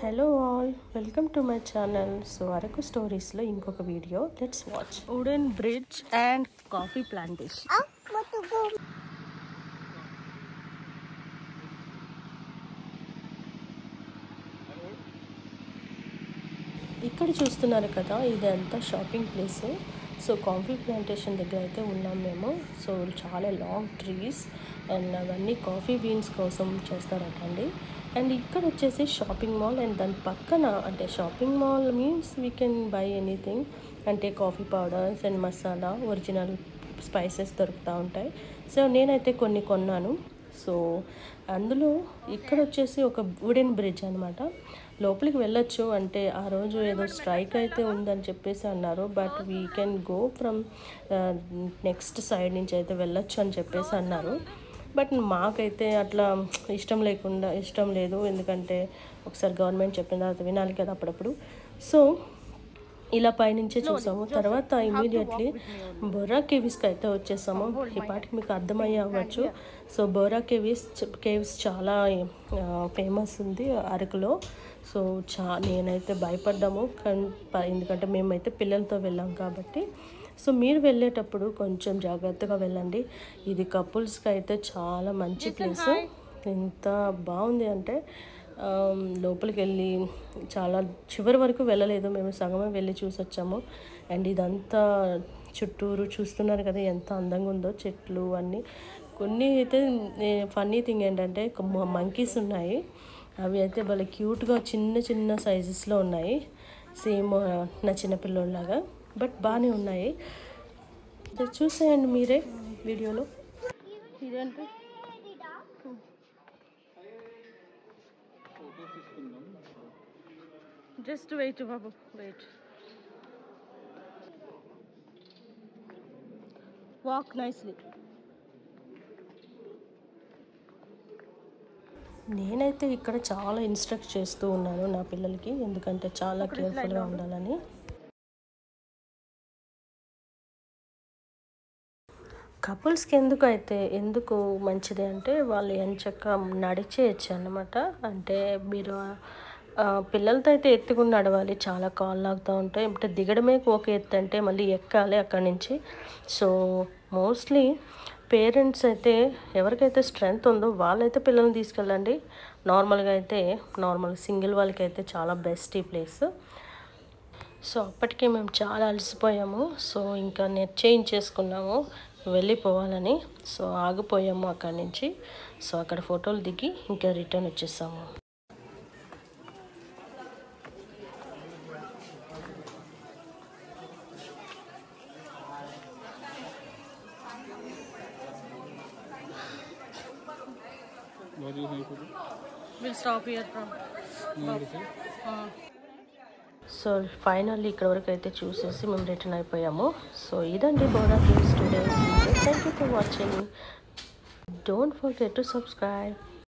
Hello all, welcome to my channel. So Araku Stories lo inkoka video. Let's watch. Wooden bridge and coffee plantation. ఇక్కడ చూస్తున్నారు కదా, ఇదంతా shopping place. So coffee plantation దగ్గర అయితే ఉన్నాం మేము. సో చాలా లాంగ్ ట్రీస్ అండ్ అవన్నీ కాఫీ బీన్స్ కోసం చేస్తారటండి. అండ్ ఇక్కడ వచ్చేసి షాపింగ్ మాల్ అండ్ దాని పక్కన, అంటే shopping mall means we can buy anything, అంటే coffee powders and masala original spices దొరుకుతూ ఉంటాయి. సో నేనైతే కొన్ని కొన్నాను. సో అందులో ఇక్కడ వచ్చేసి ఒక వుడెన్ బ్రిడ్జ్ అనమాట. లోపలికి వెళ్ళొచ్చు, అంటే ఆ రోజు ఏదో స్ట్రైక్ అయితే ఉందని చెప్పేసి అన్నారు. But we can go from next side నుంచి అయితే వెళ్ళొచ్చు అని చెప్పేసి అన్నారు. బట్ మాకైతే అట్లా ఇష్టం లేదు, ఎందుకంటే ఒకసారి గవర్నమెంట్ చెప్పిన తర్వాత వినాలి కదా అప్పుడప్పుడు. సో ఇలా పైనుంచే చూసాము. తర్వాత ఇమీడియట్లీ బొర్రా కేవ్స్కి అయితే వచ్చేసాము. ఈ పాటికి మీకు అర్థమయ్యే అవ్వచ్చు. సో బొర్రా కేవ్స్ చాలా ఫేమస్ ఉంది అరకులో. సో నేనైతే భయపడ్డాము, ఎందుకంటే మేమైతే పిల్లలతో వెళ్ళాం కాబట్టి. సో మీరు వెళ్ళేటప్పుడు కొంచెం జాగ్రత్తగా వెళ్ళండి. ఇది కపుల్స్కి అయితే చాలా మంచి ప్లేస్. ఎంత బాగుంది అంటే లోపలికి వెళ్ళి చాలా చివరి వరకు వెళ్ళలేదు, మేము సగమే వెళ్ళి చూసి వచ్చాము. అండ్ ఇదంతా చుట్టూరు చూస్తున్నారు కదా ఎంత అందంగా ఉందో, చెట్లు అన్నీ. కొన్ని అయితే ఫన్నీ థింగ్ ఏంటంటే మంకీస్ ఉన్నాయి. అవి అయితే భలే క్యూట్గా చిన్న చిన్న సైజెస్లో ఉన్నాయి, సేమ్ నా చిన్నపిల్లలాగా. బట్ బాగానే ఉన్నాయి, చూసేయండి మీరే వీడియోలో. ఇదేంటి జస్ట్ వెయిట్ బాబు, వెయిట్. Walk nicely. నేనైతే ఇక్కడ చాలా ఇన్స్ట్రక్ట్ చేస్తూ ఉన్నాను నా పిల్లలకి, ఎందుకంటే చాలా కేర్ఫుల్గా ఉండాలని. కపుల్స్కి ఎందుకు మంచిది అంటే వాళ్ళు ఎంచక్క నడిచేయచ్చు అన్నమాట. అంటే మీరు పిల్లలతో అయితే ఎత్తుకుని నడవాలి, చాలా కాళ్ళు లాగుతూ ఉంటాయి. అంటే దిగడమే ఒక ఎత్తు, అంటే మళ్ళీ ఎక్కాలి అక్కడి నుంచి. సో మోస్ట్లీ పేరెంట్స్ అయితే ఎవరికైతే స్ట్రెంగ్త్ ఉందో వాళ్ళైతే పిల్లల్ని తీసుకెళ్ళండి. నార్మల్ సింగిల్ వాళ్ళకైతే చాలా బెస్ట్ ఈ ప్లేస్. సో అప్పటికే మేము చాలా అలసిపోయాము. సో ఇంకా నెట్ చేంజ్ చేసుకున్నాము వెళ్ళిపోవాలని. సో ఆగిపోయాము అక్కడి నుంచి. సో అక్కడ ఫోటోలు దిగి ఇంకా రిటర్న్ వచ్చేసాము. సో ఫైనల్లీ ఇక్కడ వరకు అయితే చూసేసి మేము రిటర్న్ అయిపోయాము. సో ఇదండి Borra caves today. Thank you for watching. Don't forget to subscribe.